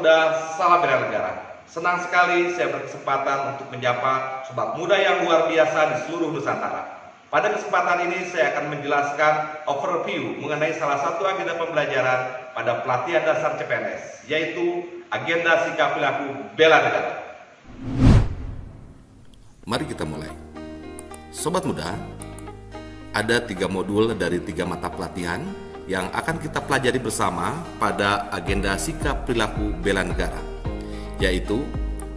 Muda, salam bela negara. Senang sekali saya berkesempatan untuk menyapa sobat muda yang luar biasa di seluruh Nusantara. Pada kesempatan ini saya akan menjelaskan overview mengenai salah satu agenda pembelajaran pada pelatihan dasar CPNS, yaitu agenda sikap perilaku bela negara. Mari kita mulai. Sobat muda, ada 3 modul dari 3 mata pelatihan yang akan kita pelajari bersama pada agenda sikap perilaku bela negara, yaitu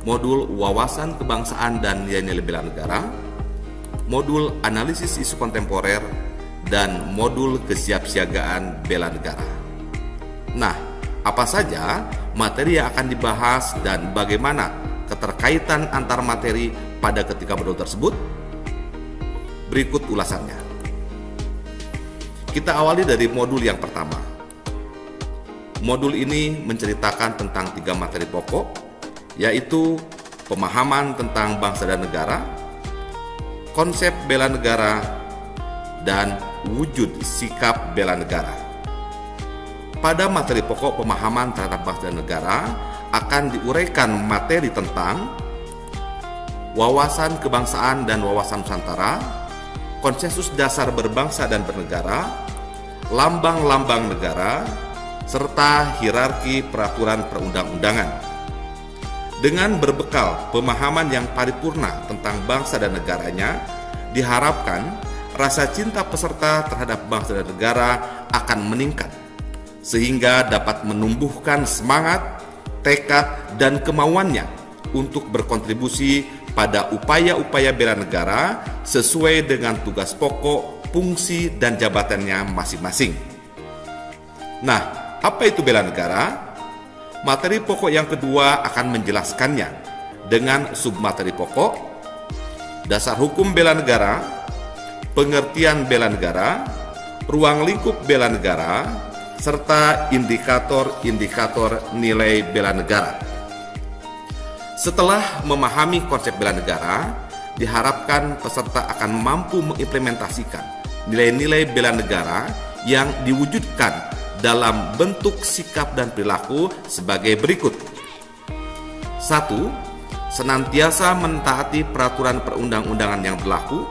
modul wawasan kebangsaan dan nilai-nilai bela negara, modul analisis isu kontemporer, dan modul kesiapsiagaan bela negara. Nah, apa saja materi yang akan dibahas dan bagaimana keterkaitan antar materi pada ketiga modul tersebut? Berikut ulasannya. Kita awali dari modul yang pertama. Modul ini menceritakan tentang 3 materi pokok, yaitu pemahaman tentang bangsa dan negara, konsep bela negara, dan wujud sikap bela negara. Pada materi pokok pemahaman terhadap bangsa dan negara akan diuraikan materi tentang wawasan kebangsaan dan wawasan Nusantara, konsensus dasar berbangsa dan bernegara, lambang-lambang negara, serta hierarki peraturan perundang-undangan. Dengan berbekal pemahaman yang paripurna tentang bangsa dan negaranya, diharapkan rasa cinta peserta terhadap bangsa dan negara akan meningkat, sehingga dapat menumbuhkan semangat, tekad, dan kemauannya untuk berkontribusi pada upaya-upaya bela negara sesuai dengan tugas pokok, fungsi, dan jabatannya masing-masing. Nah, apa itu bela negara? Materi pokok yang kedua akan menjelaskannya dengan submateri pokok, dasar hukum bela negara, pengertian bela negara, ruang lingkup bela negara, serta indikator-indikator nilai bela negara. Setelah memahami konsep bela negara, diharapkan peserta akan mampu mengimplementasikan nilai-nilai bela negara yang diwujudkan dalam bentuk sikap dan perilaku sebagai berikut. 1. Senantiasa mentaati peraturan perundang-undangan yang berlaku.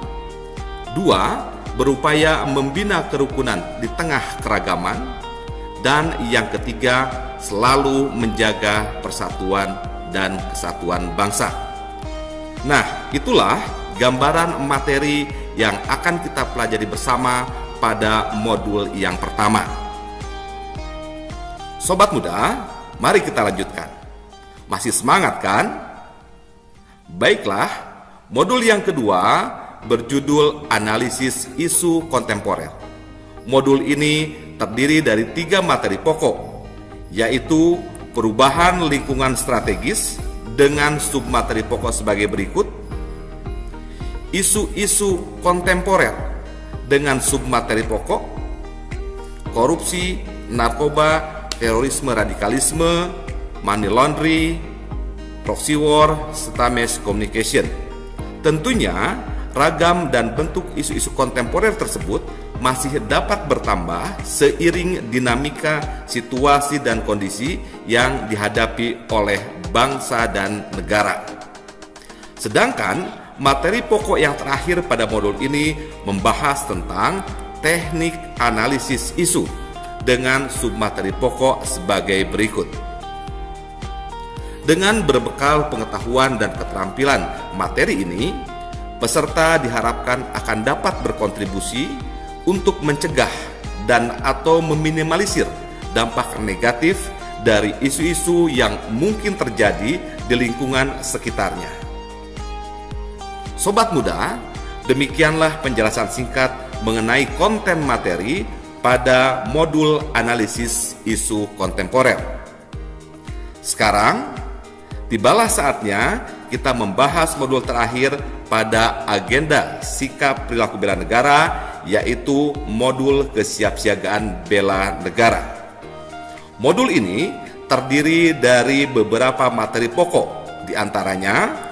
2. Berupaya membina kerukunan di tengah keragaman. Dan yang ketiga, selalu menjaga persatuan dan kesatuan bangsa. Nah, itulah gambaran materi yang akan kita pelajari bersama pada modul yang pertama. Sobat muda, mari kita lanjutkan. Masih semangat kan? Baiklah, modul yang kedua berjudul analisis isu kontemporer. Modul ini terdiri dari 3 materi pokok, yaitu perubahan lingkungan strategis dengan submateri pokok sebagai berikut, isu-isu kontemporer dengan submateri pokok, korupsi, narkoba, terorisme, radikalisme, money laundry, proxy war, serta mass communication. Tentunya ragam dan bentuk isu-isu kontemporer tersebut masih dapat bertambah seiring dinamika situasi dan kondisi yang dihadapi oleh bangsa dan negara. Sedangkan materi pokok yang terakhir pada modul ini membahas tentang teknik analisis isu dengan submateri pokok sebagai berikut. Dengan berbekal pengetahuan dan keterampilan materi ini, peserta diharapkan akan dapat berkontribusi untuk mencegah dan atau meminimalisir dampak negatif dari isu-isu yang mungkin terjadi di lingkungan sekitarnya. Sobat muda, demikianlah penjelasan singkat mengenai konten materi pada modul analisis isu kontemporer. Sekarang, tibalah saatnya kita membahas modul terakhir pada agenda sikap perilaku bela negara, yaitu modul kesiapsiagaan bela negara. Modul ini terdiri dari beberapa materi pokok, diantaranya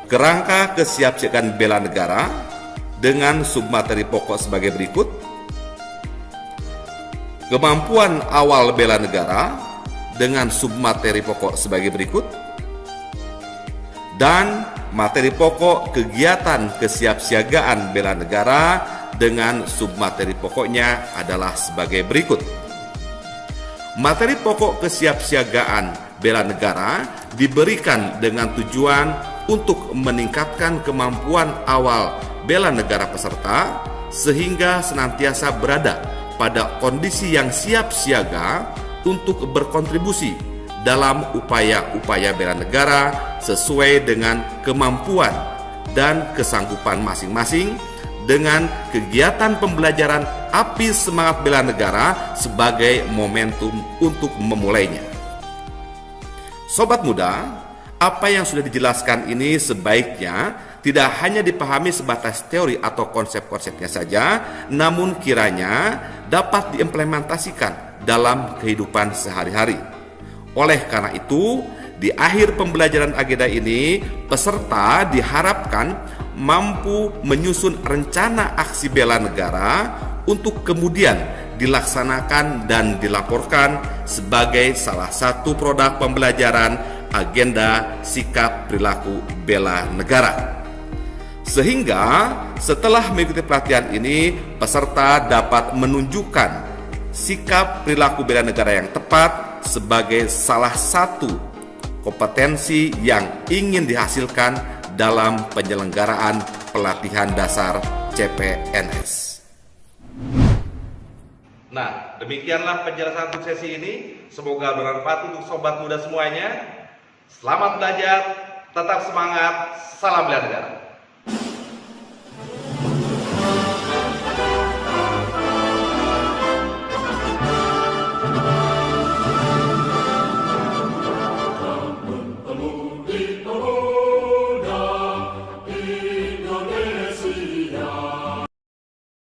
kerangka kesiapsiagaan bela negara dengan submateri pokok sebagai berikut. Kemampuan awal bela negara dengan submateri pokok sebagai berikut. Dan materi pokok kegiatan kesiapsiagaan bela negara dengan submateri pokoknya adalah sebagai berikut. Materi pokok kesiapsiagaan bela negara diberikan dengan tujuan untuk meningkatkan kemampuan awal bela negara peserta sehingga senantiasa berada pada kondisi yang siap siaga untuk berkontribusi dalam upaya-upaya bela negara sesuai dengan kemampuan dan kesanggupan masing-masing dengan kegiatan pembelajaran api semangat bela negara sebagai momentum untuk memulainya. Sobat muda, apa yang sudah dijelaskan ini sebaiknya tidak hanya dipahami sebatas teori atau konsep-konsepnya saja, namun kiranya dapat diimplementasikan dalam kehidupan sehari-hari. Oleh karena itu, di akhir pembelajaran agenda ini, peserta diharapkan mampu menyusun rencana aksi bela negara untuk kemudian dilaksanakan dan dilaporkan sebagai salah satu produk pembelajaran agenda sikap perilaku bela negara. Sehingga setelah mengikuti pelatihan ini, peserta dapat menunjukkan sikap perilaku bela negara yang tepat sebagai salah satu kompetensi yang ingin dihasilkan dalam penyelenggaraan pelatihan dasar CPNS. Nah, demikianlah penjelasan untuk sesi ini. Semoga bermanfaat untuk sobat muda semuanya. Selamat belajar, tetap semangat, salam bela negara.